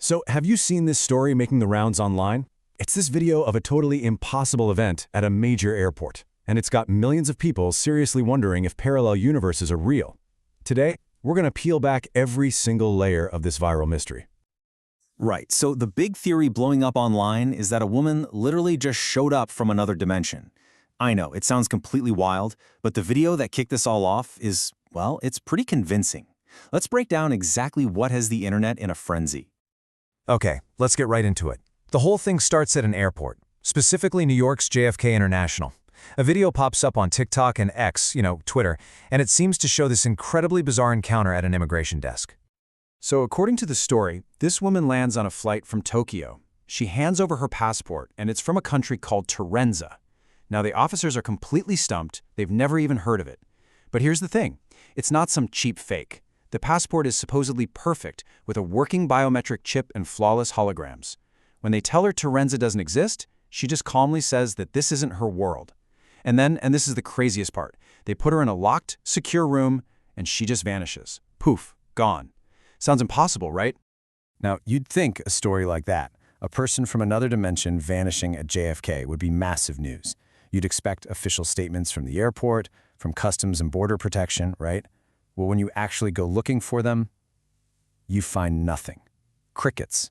So, have you seen this story making the rounds online? It's this video of a totally impossible event at a major airport, and it's got millions of people seriously wondering if parallel universes are real. Today, we're going to peel back every single layer of this viral mystery. Right, so the big theory blowing up online is that a woman literally just showed up from another dimension. I know, it sounds completely wild, but the video that kicked this all off is, well, it's pretty convincing. Let's break down exactly what has the internet in a frenzy. Okay, let's get right into it. The whole thing starts at an airport, specifically New York's JFK International. A video pops up on TikTok and X, Twitter, and it seems to show this incredibly bizarre encounter at an immigration desk. So, according to the story, this woman lands on a flight from Tokyo. She hands over her passport, and it's from a country called Torenza. Now, the officers are completely stumped. They've never even heard of it. But here's the thing. It's not some cheap fake. The passport is supposedly perfect, with a working biometric chip and flawless holograms. When they tell her Torenza doesn't exist, she just calmly says that this isn't her world. And then, and this is the craziest part, they put her in a locked, secure room, and she just vanishes. Poof, gone. Sounds impossible, right? Now, you'd think a story like that, a person from another dimension vanishing at JFK, would be massive news. You'd expect official statements from the airport, from Customs and Border Protection, right? Well, when you actually go looking for them, you find nothing. Crickets.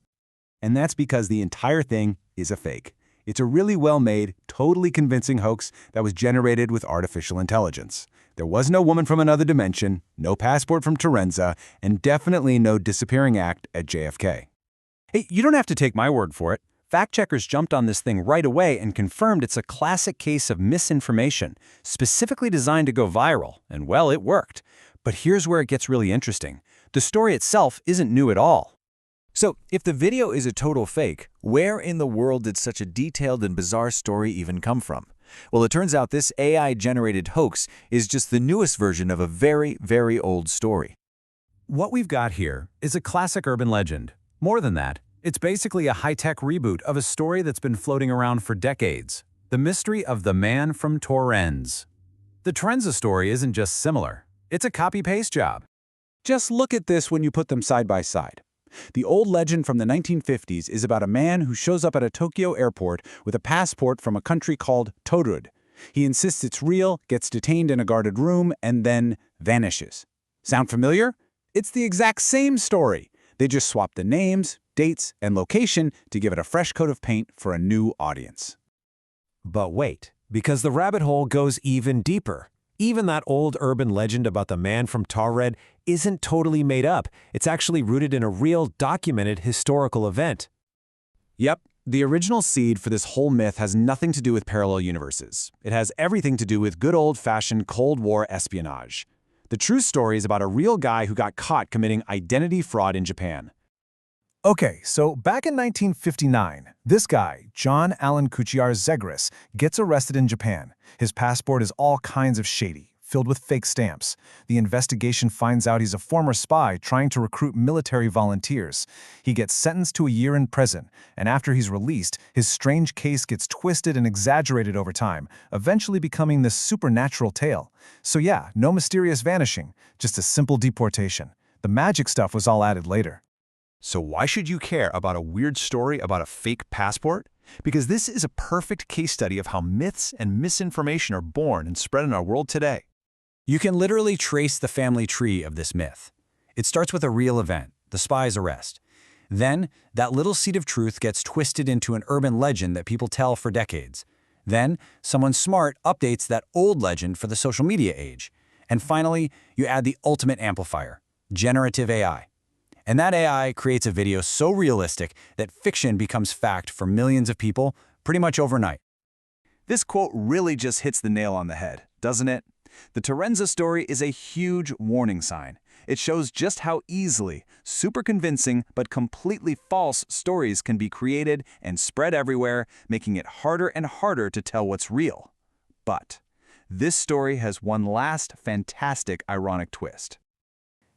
And that's because the entire thing is a fake. It's a really well-made, totally convincing hoax that was generated with artificial intelligence. There was no woman from another dimension, no passport from Torenza, and definitely no disappearing act at JFK. Hey, you don't have to take my word for it. Fact-checkers jumped on this thing right away and confirmed it's a classic case of misinformation, specifically designed to go viral, and well, it worked. But here's where it gets really interesting. The story itself isn't new at all. So, if the video is a total fake, where in the world did such a detailed and bizarre story even come from? Well, it turns out this AI-generated hoax is just the newest version of a very, very old story. What we've got here is a classic urban legend. More than that, it's basically a high-tech reboot of a story that's been floating around for decades. The mystery of the man from Torenza. The Torenza story isn't just similar. It's a copy-paste job. Just look at this when you put them side by side. The old legend from the 1950s is about a man who shows up at a Tokyo airport with a passport from a country called Torenza. He insists it's real, gets detained in a guarded room, and then vanishes. Sound familiar? It's the exact same story. They just swapped the names, dates, and location to give it a fresh coat of paint for a new audience. But wait, because the rabbit hole goes even deeper. Even that old urban legend about the man from Torenza isn't totally made up. It's actually rooted in a real, documented historical event. Yep, the original seed for this whole myth has nothing to do with parallel universes. It has everything to do with good old-fashioned Cold War espionage. The true story is about a real guy who got caught committing identity fraud in Japan. Okay, so back in 1959, this guy, John Allen Kuchiyar Zegras, gets arrested in Japan. His passport is all kinds of shady, filled with fake stamps. The investigation finds out he's a former spy trying to recruit military volunteers. He gets sentenced to a year in prison, and after he's released, his strange case gets twisted and exaggerated over time, eventually becoming this supernatural tale. So yeah, no mysterious vanishing, just a simple deportation. The magic stuff was all added later. So why should you care about a weird story about a fake passport? Because this is a perfect case study of how myths and misinformation are born and spread in our world today. You can literally trace the family tree of this myth. It starts with a real event, the spy's arrest. Then, that little seed of truth gets twisted into an urban legend that people tell for decades. Then, someone smart updates that old legend for the social media age. And finally, you add the ultimate amplifier, generative AI. And that AI creates a video so realistic that fiction becomes fact for millions of people pretty much overnight. This quote really just hits the nail on the head, doesn't it? The Torenza story is a huge warning sign. It shows just how easily super convincing but completely false stories can be created and spread everywhere, making it harder and harder to tell what's real. But this story has one last fantastic ironic twist.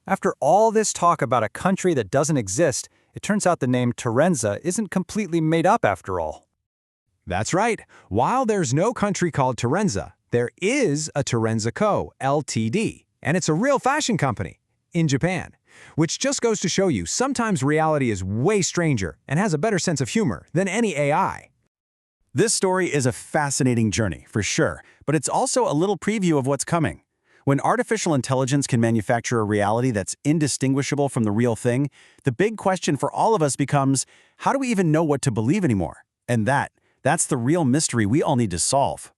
After all this talk about a country that doesn't exist, it turns out the name Torenza isn't completely made up after all. That's right. While there's no country called Torenza, there is a Torenza Co., Ltd., and it's a real fashion company in Japan. Which just goes to show you, sometimes reality is way stranger and has a better sense of humor than any AI. This story is a fascinating journey, for sure, but it's also a little preview of what's coming. When artificial intelligence can manufacture a reality that's indistinguishable from the real thing, the big question for all of us becomes, how do we even know what to believe anymore? And that's the real mystery we all need to solve.